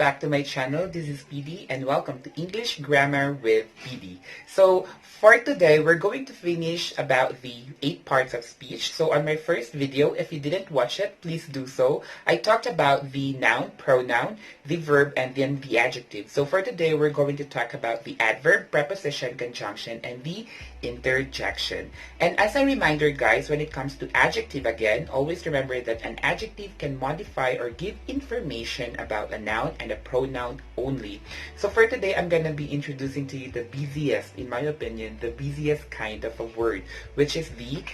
back to my channel. This is PD and welcome to English Grammar with PD. So for today, we're going to finish about the 8 parts of speech. So on my first video, if you didn't watch it, please do so. I talked about the noun, pronoun, the verb, and then the adjective. So for today, we're going to talk about the adverb, preposition, conjunction, and the interjection. And as a reminder, guys, when it comes to adjective again, always remember that an adjective can modify or give information about a noun and a pronoun only. So for today, I'm going to be introducing to you the busiest, in my opinion, the busiest kind of a word, which is the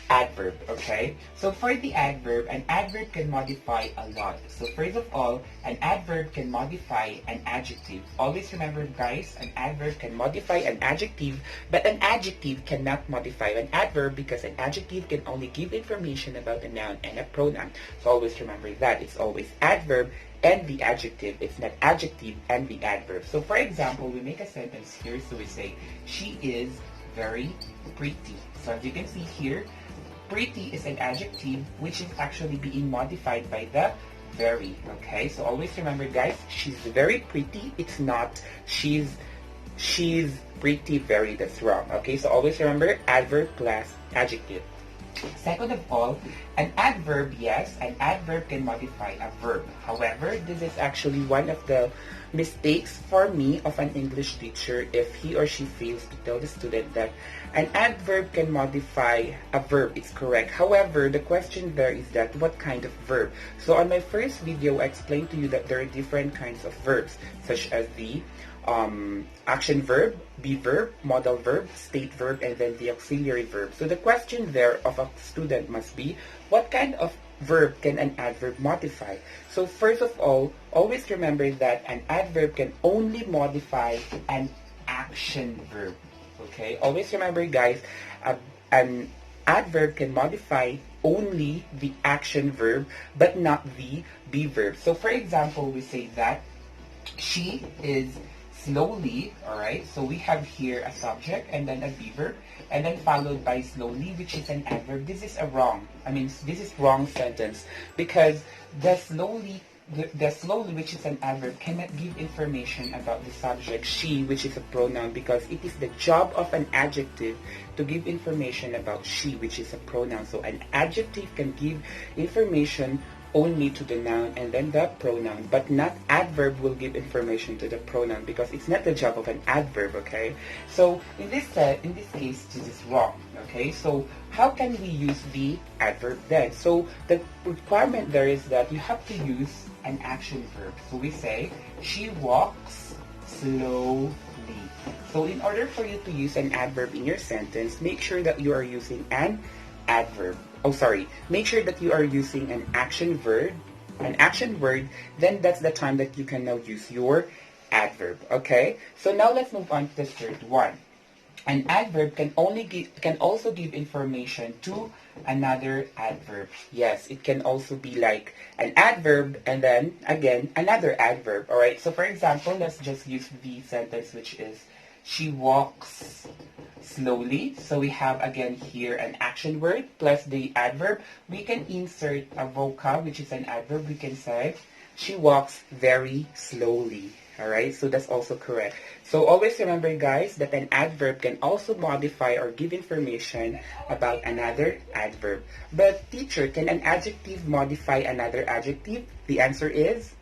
adverb, okay? So for the adverb, an adverb can modify a lot. So first of all, an adverb can modify an adjective. Always remember, guys, an adverb can modify an adjective, but an adjective cannot modify an adverb because an adjective can only give information about a noun and a pronoun. So always remember that. It's always adverb and the adjective. It's not adjective and the adverb. So for example, we make a sentence here. So we say, she is very pretty. So as you can see here, pretty is an adjective which is actually being modified by the very, okay? So always remember, guys, she's very pretty. It's not she's pretty very. That's wrong, okay? So always remember adverb plus adjective. Second of all, an adverb, yes, an adverb can modify a verb. However, this is actually one of the mistakes for me of an English teacher if he or she fails to tell the student that an adverb can modify a verb. It's correct. However, the question there is that what kind of verb? So on my first video, I explained to you that there are different kinds of verbs, such as the action verb, be verb, modal verb, state verb, and then the auxiliary verb. So the question there of a student must be, what kind of verb can an adverb modify? So first of all, always remember that an adverb can only modify an action verb. Okay? Always remember, guys, an adverb can modify only the action verb, but not the be verb. So for example, we say that she is slowly, alright? So we have here a subject and then a be verb, and then followed by slowly, which is an adverb. This is this is wrong sentence because the slowly, which is an adverb, cannot give information about the subject she, which is a pronoun, because it is the job of an adjective to give information about she, which is a pronoun. So an adjective can give information only to the noun and then the pronoun, but not adverb will give information to the pronoun because it's not the job of an adverb, okay? So in this case, this is wrong, okay? So how can we use the adverb then? So the requirement there is that you have to use an action verb. So we say, she walks slowly. So in order for you to use an adverb in your sentence, make sure that you are using an adverb. Make sure that you are using an action word, then that's the time that you can now use your adverb, okay? So now let's move on to the third one. An adverb can also give information to another adverb. Yes, it can also be like an adverb and then again another adverb, all right? So for example, let's just use the sentence which is, she walks slowly. So we have again here an action word plus the adverb. We can insert a vocab, which is an adverb. We can say, she walks very slowly. Alright, so that's also correct. So always remember, guys, that an adverb can also modify or give information about another adverb. But teacher, can an adjective modify another adjective? The answer is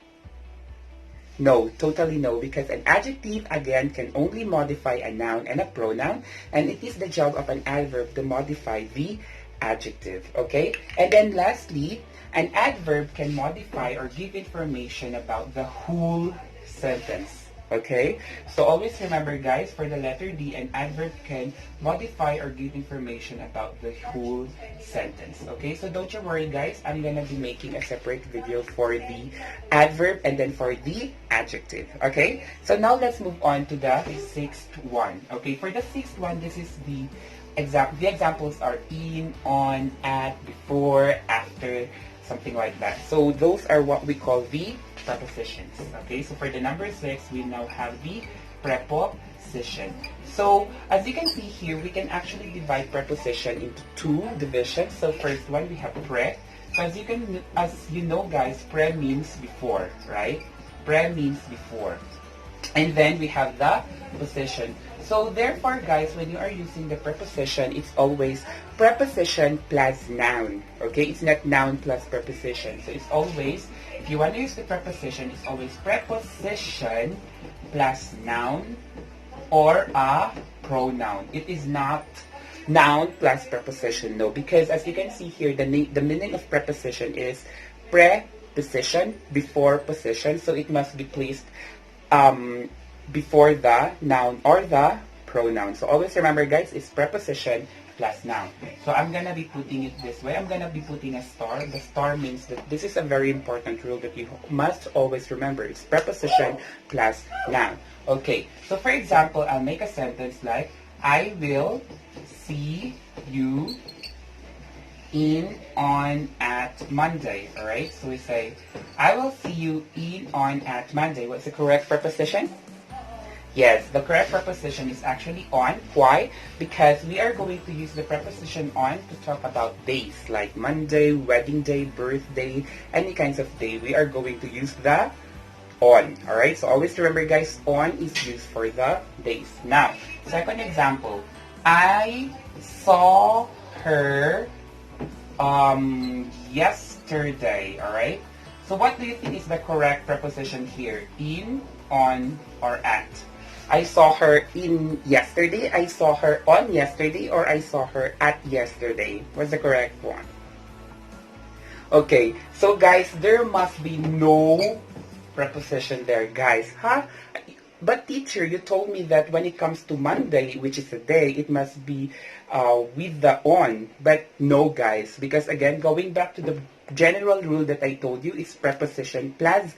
no, totally no, because an adjective, again, can only modify a noun and a pronoun, and it is the job of an adverb to modify the adjective, okay? And then lastly, an adverb can modify or give information about the whole sentence. Okay, so always remember, guys, for the letter D, an adverb can modify or give information about the whole sentence. Okay, so don't you worry, guys, I'm gonna be making a separate video for the adverb and then for the adjective. Okay, so now let's move on to the sixth one. Okay, for the sixth one, this is the examples are in, on, at, before, after, something like that. So those are what we call the prepositions. Okay, so for the number 6, we now have the preposition. So as you can see here, we can actually divide preposition into 2 divisions. So first one, we have pre. So as you know, guys, pre means before, right? Pre means before. And then we have the position. So therefore, guys, when you are using the preposition, it's always preposition plus noun. Okay, it's not noun plus preposition. So it's always, if you want to use the preposition, it's always preposition plus noun or a pronoun. It is not noun plus preposition, no, because as you can see here, the meaning of preposition is preposition, before position, so it must be placed before the noun or the pronoun. So always remember, guys, it's preposition plus noun. So I'm gonna be putting it this way. I'm gonna be putting a star. The star means that this is a very important rule that you must always remember. It's preposition plus noun. Okay, so for example, I'll make a sentence like, I will see you in, on, at Monday. Alright, so we say, I will see you in, on, at Monday. What's the correct preposition? Yes, the correct preposition is actually on. Why? Because we are going to use the preposition on to talk about days like Monday, wedding day, birthday, any kinds of day. We are going to use the on. Alright, so always remember, guys, on is used for the days. Now, second example, I saw her yesterday. Alright, so what do you think is the correct preposition here? In, on, or at? I saw her in yesterday, I saw her on yesterday, or I saw her at yesterday. What's the correct one? Okay, so guys, there must be no preposition there, guys. Huh? But teacher, you told me that when it comes to Monday, which is a day, it must be with the on. But no, guys, because again, going back to the general rule that I told you, is preposition plus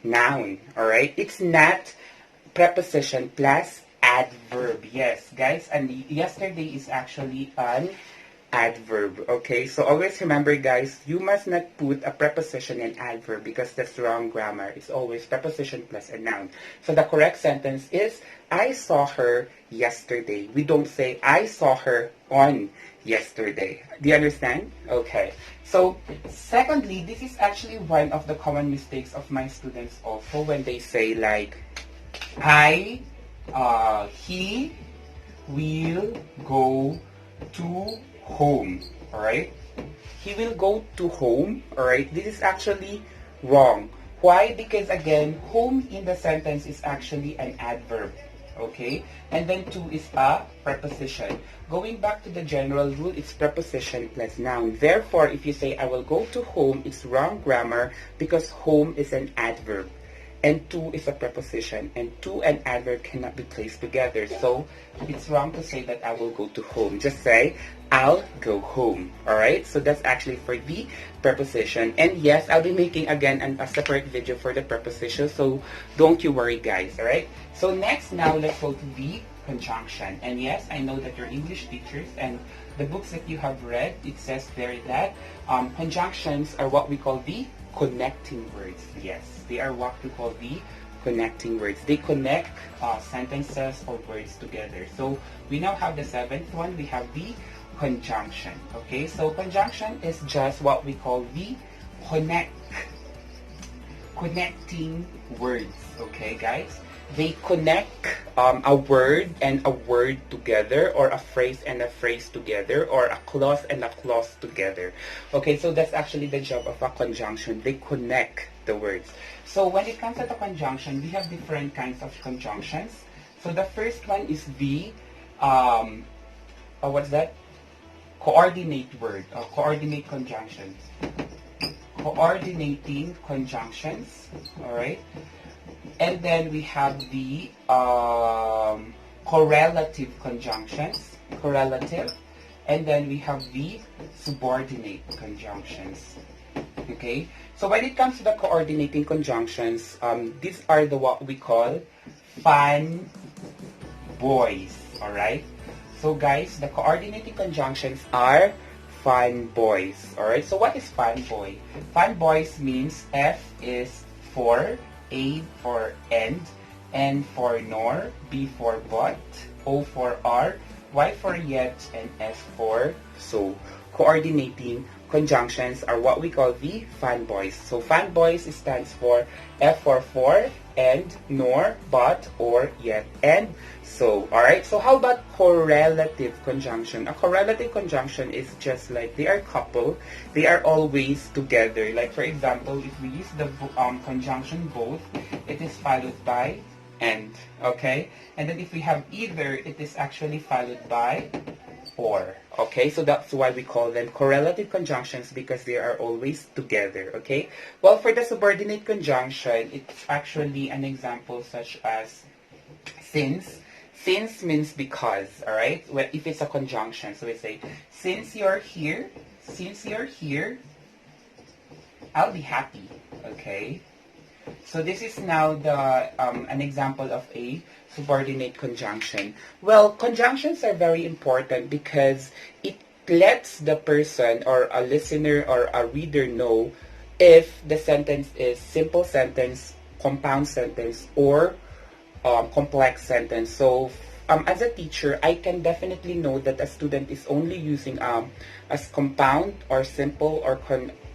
noun. Alright? It's not preposition plus adverb. Yes, guys, and yesterday is actually an adverb. Okay, so always remember, guys, you must not put a preposition and adverb because that's wrong grammar. It's always preposition plus a noun. So the correct sentence is, I saw her yesterday. We don't say, I saw her on yesterday. Do you understand? Okay. So, secondly, this is actually one of the common mistakes of my students also when they say like, he will go to home. Alright? He will go to home. Alright? This is actually wrong. Why? Because again, home in the sentence is actually an adverb. Okay? And then to is a preposition. Going back to the general rule, it's preposition plus noun. Therefore, if you say, I will go to home, it's wrong grammar because home is an adverb. And to is a preposition. And to and adverb cannot be placed together. So, it's wrong to say that I will go to home. Just say, I'll go home. Alright? So, that's actually for the preposition. And yes, I'll be making again a separate video for the preposition. So, don't you worry, guys. Alright? So, next, now, let's go to the conjunction. And yes, I know that you're English teachers and the books that you have read, it says there that conjunctions are what we call the connecting words. Yes, they are what we call the connecting words. They connect sentences or words together. So we now have the seventh one. We have the conjunction. Okay, so conjunction is just what we call the connecting words. Okay, guys, they connect a word and a word together, or a phrase and a phrase together, or a clause and a clause together. Okay, so that's actually the job of a conjunction. They connect the words. So when it comes to the conjunction, we have different kinds of conjunctions. So the first one is the what's that? Coordinate word, coordinate conjunctions. Coordinating conjunctions. All right. And then we have the correlative conjunctions, correlative, and then we have the subordinate conjunctions. Okay, so when it comes to the coordinating conjunctions, these are the what we call fan boys. All right. So guys, the coordinating conjunctions are fan boys. All right. So what is fan boy? Fan boys means F is for A for and, N for nor, B for but, O for are, Y for yet, and S for so. Coordinating conjunctions are what we call the fanboys. So fanboys stands for F for and, nor, but, or, yet, and, so. Alright, so how about correlative conjunction? A correlative conjunction is just like they are couple, they are always together. Like for example, if we use the conjunction both, it is followed by and, okay? And then if we have either, it is actually followed by or. Okay, so that's why we call them correlative conjunctions, because they are always together. Okay, well, for the subordinate conjunction, it's actually an example such as since. Since means because. All right, well, if it's a conjunction, so we say since you're here, I'll be happy. Okay, so this is now the an example of a subordinate conjunction. Well, conjunctions are very important because it lets the person or a listener or a reader know if the sentence is simple sentence, compound sentence, or complex sentence. So as a teacher, I can definitely know that a student is only using as compound or simple or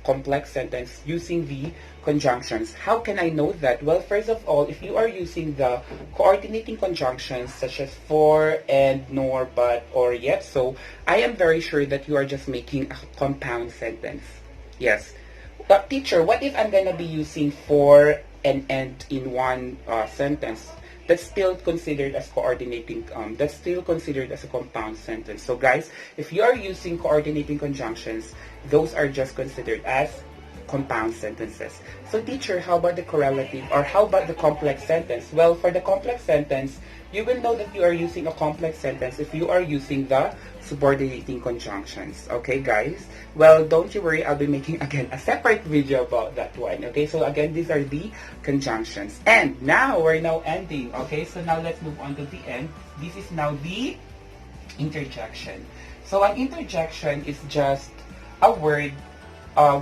complex sentence using the conjunctions. How can I know that? Well, first of all, if you are using the coordinating conjunctions such as for, and, nor, but, or, yet, so, I am very sure that you are just making a compound sentence. Yes. But teacher, what if I'm gonna be using for and in one sentence? That's still considered as coordinating, that's still considered as a compound sentence. So guys, if you are using coordinating conjunctions, those are just considered as compound sentences. So teacher, how about the correlative, or how about the complex sentence? Well, for the complex sentence, you will know that you are using a complex sentence if you are using the subordinating conjunctions. Okay, guys? Well, don't you worry, I'll be making, again, a separate video about that one. Okay, so again, these are the conjunctions. And now, we're now ending. Okay, so now let's move on to the end. This is now the interjection. So an interjection is just a word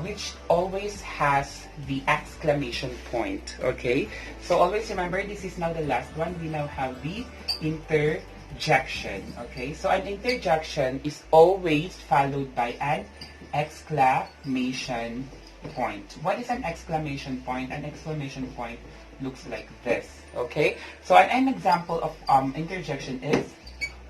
which always has the exclamation point. Okay, so always remember, this is now the last one. We now have the interjection. Okay, so an interjection is always followed by an exclamation point. What is an exclamation point? An exclamation point looks like this. Okay, so an example of interjection is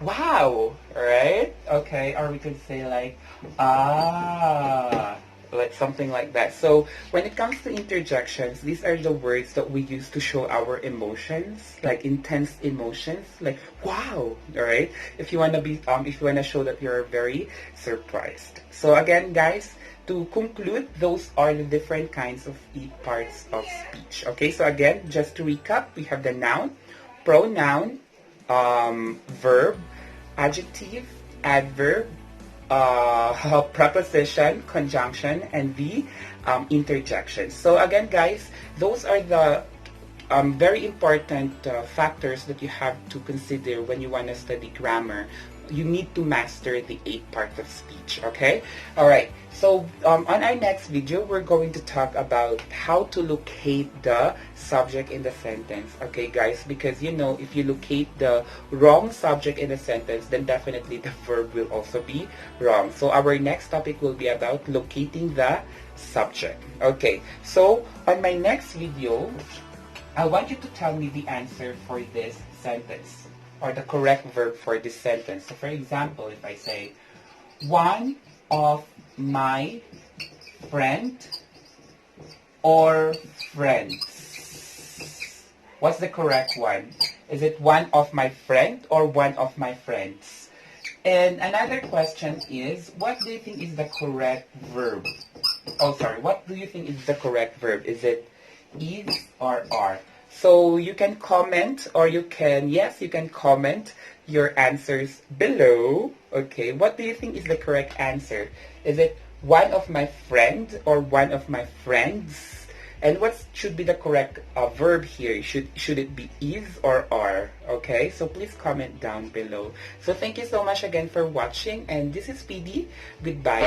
wow, right? Okay, or we could say like ah, like something like that. So when it comes to interjections, these are the words that we use to show our emotions, like intense emotions, like wow, all right? If you wanna be, if you wanna show that you're very surprised. So again, guys, to conclude, those are the different kinds of 8 parts of speech. Okay, so again, just to recap, we have the noun, pronoun, verb, adjective, adverb, preposition, conjunction, and the interjection. So again, guys, those are the very important factors that you have to consider when you want to study grammar. You need to master the 8 parts of speech, okay? Alright, so on our next video, we're going to talk about how to locate the subject in the sentence, okay guys? Because you know, if you locate the wrong subject in the sentence, then definitely the verb will also be wrong. So our next topic will be about locating the subject. Okay, so on my next video, I want you to tell me the answer for this sentence, or the correct verb for this sentence. So for example, if I say, one of my friend or friends. What's the correct one? Is it one of my friend or one of my friends? And another question is, what do you think is the correct verb? Oh, sorry. What do you think is the correct verb? Is it is or are? So you can comment, or you can, yes, you can comment your answers below. Okay, what do you think is the correct answer? Is it one of my friend or one of my friends? And what should be the correct verb here? Should it be is or are? Okay, so please comment down below. So thank you so much again for watching, and this is PD. Goodbye.